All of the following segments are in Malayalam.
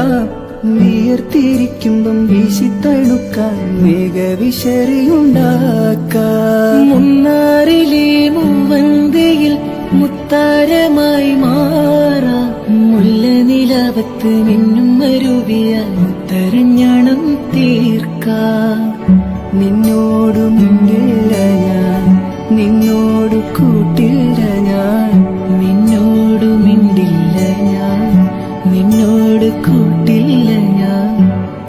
മറക്കാം, വിയർത്തിരിക്കുമ്പം വീശി തണുക്കാൻ മേഘവിശറിയുണ്ടാക്കാം. മുന്നാറിലെ മൂവന്തിയിൽ മുത്താരമായി മാറാം, മുല്ല നിലാവത്ത് മിന്നും മരുവിയാൽ മുത്തരഞ്ഞണം തീർക്കാം. നിന്നോടു മിണ്ടില്ല ഞാൻ, നിന്നോടു കൂട്ടില്ല ഞാൻ, നിന്നോടു മിണ്ടില്ല ഞാൻ, നിന്നോട് കൂട്ടില്ല ഞാൻ.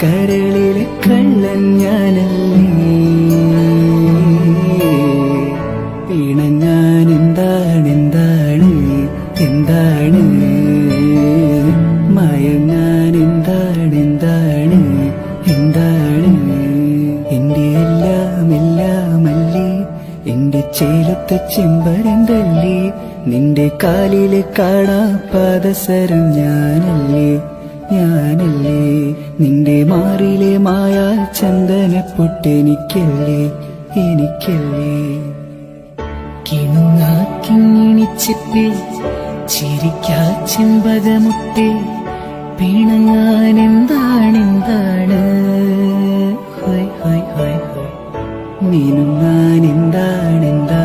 കരളിലെ കള്ളൻ ഞാനല്ലേ, പിണങ്ങാൻ എന്താണ് എന്താണ് എന്താണ്, മയങ്ങാൻ എന്താണ് എന്താണ് എന്താണ്. എന്റെ എല്ലാം എല്ലാമല്ലേ, എന്റെ ചേലത്തെ ചെമ്പരന്തല്ലേ, നിന്റെ കാലിലെ കാണാ പാദസരം ഞാനല്ലേ ഞാനല്ലേ. നിന്റെ മാറിലെ മായാ ചന്ദനപ്പൊട്ടെനിക്കല്ലേ എനിക്കല്ലേ. കിണുങ്ങാ കിങ്ങിണിച്ചിപ്പേ ചിരിക്കാ ചെമ്പകമുട്ടേ, പിണങ്ങാൻ എന്താണെന്താണ്, മിനുങ്ങാൻ എന്താണെന്താ